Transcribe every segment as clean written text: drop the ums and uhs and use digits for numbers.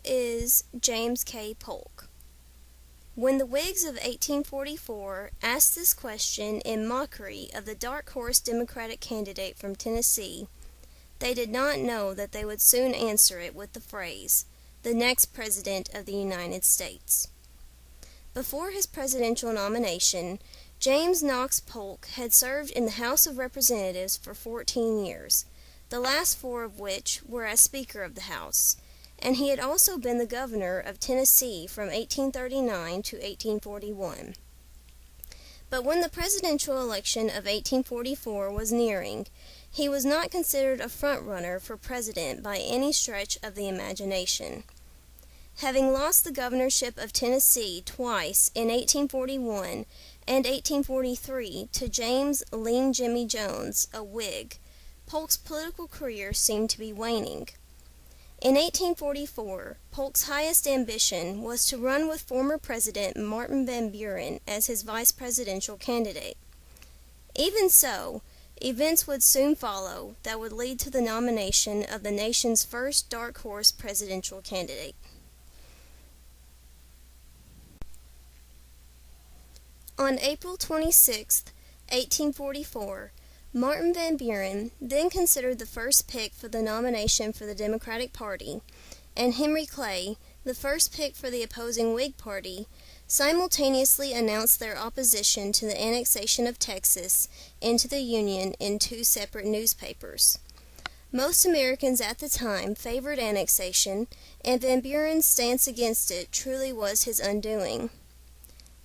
is James K. Polk? When the Whigs of 1844 asked this question in mockery of the dark horse Democratic candidate from Tennessee, they did not know that they would soon answer it with the phrase, "the next President of the United States." Before his presidential nomination, James Knox Polk had served in the House of Representatives for 14 years, the last 4 of which were as Speaker of the House, and he had also been the governor of Tennessee from 1839 to 1841. But when the presidential election of 1844 was nearing, he was not considered a front-runner for president by any stretch of the imagination. Having lost the governorship of Tennessee twice in 1841 and 1843 to James "Lean Jimmy" Jones, a Whig, Polk's political career seemed to be waning. In 1844, Polk's highest ambition was to run with former President Martin Van Buren as his vice presidential candidate. Even so, events would soon follow that would lead to the nomination of the nation's first dark horse presidential candidate. On April 26, 1844, Martin Van Buren, then considered the first pick for the nomination for the Democratic Party, and Henry Clay, the first pick for the opposing Whig Party, simultaneously announced their opposition to the annexation of Texas into the Union in 2 separate newspapers. Most Americans at the time favored annexation, and Van Buren's stance against it truly was his undoing.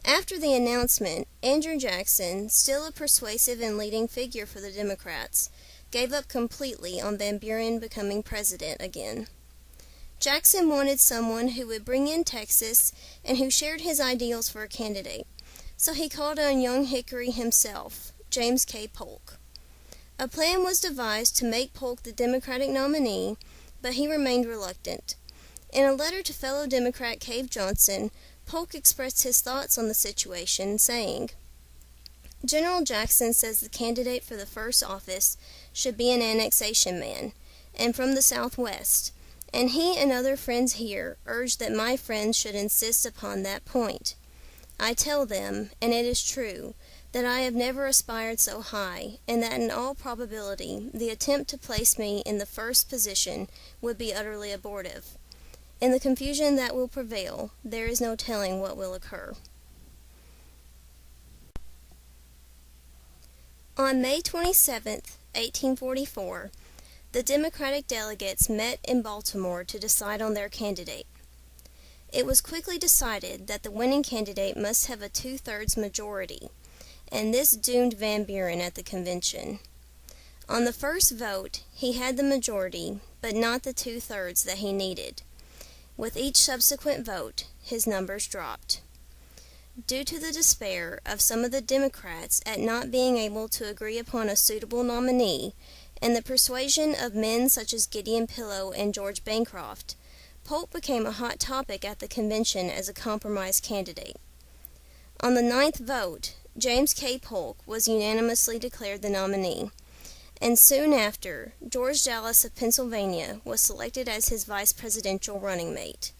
After the announcement, Andrew Jackson, still a persuasive and leading figure for the Democrats, gave up completely on Van Buren becoming president again. Jackson wanted someone who would bring in Texas and who shared his ideals for a candidate, so he called on young Hickory himself, James K. Polk. A plan was devised to make Polk the Democratic nominee, but he remained reluctant. In a letter to fellow Democrat Cave Johnson, Polk expressed his thoughts on the situation, saying, "General Jackson says the candidate for the first office should be an annexation man, and from the Southwest, and he and other friends here urge that my friends should insist upon that point. I tell them, and it is true, that I have never aspired so high, and that in all probability the attempt to place me in the first position would be utterly abortive. In the confusion that will prevail, there is no telling what will occur." On May 27, 1844, the Democratic delegates met in Baltimore to decide on their candidate. It was quickly decided that the winning candidate must have a 2/3 majority, and this doomed Van Buren at the convention. On the first vote, he had the majority, but not the 2/3 that he needed. With each subsequent vote, his numbers dropped. Due to the despair of some of the Democrats at not being able to agree upon a suitable nominee, and the persuasion of men such as Gideon Pillow and George Bancroft, Polk became a hot topic at the convention as a compromise candidate. On the 9th vote, James K. Polk was unanimously declared the nominee, and soon after, George Dallas of Pennsylvania was selected as his vice presidential running mate.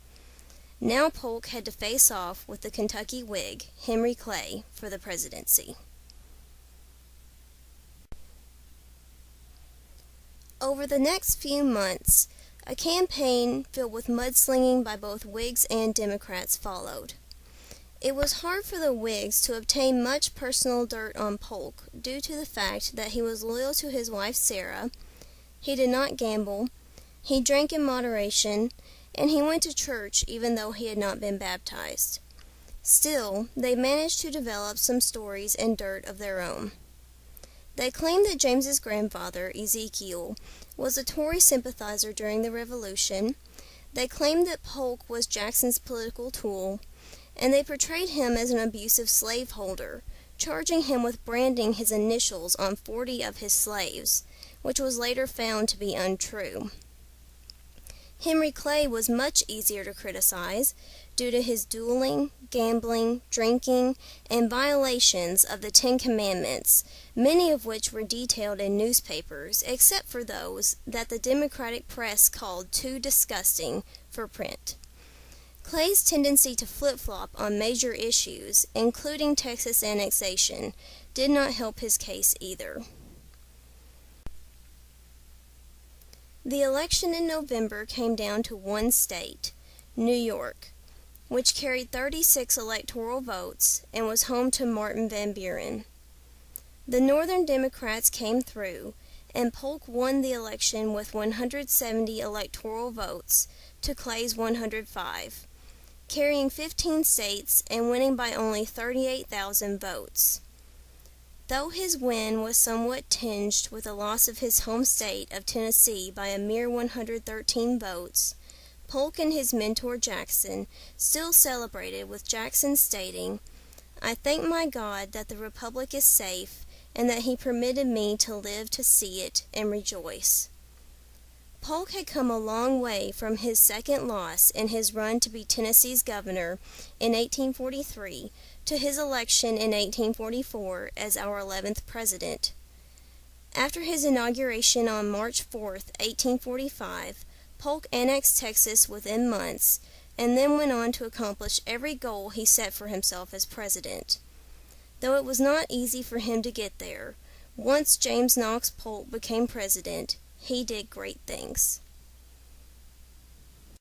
Now Polk had to face off with the Kentucky Whig, Henry Clay, for the presidency. Over the next few months, a campaign filled with mudslinging by both Whigs and Democrats followed. It was hard for the Whigs to obtain much personal dirt on Polk due to the fact that he was loyal to his wife Sarah, he did not gamble, he drank in moderation, and he went to church even though he had not been baptized. Still, they managed to develop some stories and dirt of their own. They claimed that James's grandfather, Ezekiel, was a Tory sympathizer during the Revolution. They claimed that Polk was Jackson's political tool, and they portrayed him as an abusive slaveholder, charging him with branding his initials on 40 of his slaves, which was later found to be untrue. Henry Clay was much easier to criticize due to his dueling, gambling, drinking, and violations of the 10 Commandments, many of which were detailed in newspapers, except for those that the Democratic press called too disgusting for print. Clay's tendency to flip-flop on major issues, including Texas annexation, did not help his case either. The election in November came down to one state, New York, which carried 36 electoral votes and was home to Martin Van Buren. The Northern Democrats came through, and Polk won the election with 170 electoral votes to Clay's 105, carrying 15 states and winning by only 38,000 votes. Though his win was somewhat tinged with a loss of his home state of Tennessee by a mere 113 votes, Polk and his mentor Jackson still celebrated, with Jackson stating, "I thank my God that the Republic is safe and that He permitted me to live to see it and rejoice." Polk had come a long way from his second loss in his run to be Tennessee's governor in 1843 to his election in 1844 as our 11th president. After his inauguration on March 4, 1845, Polk annexed Texas within months, and then went on to accomplish every goal he set for himself as president. Though it was not easy for him to get there, once James Knox Polk became president, he did great things.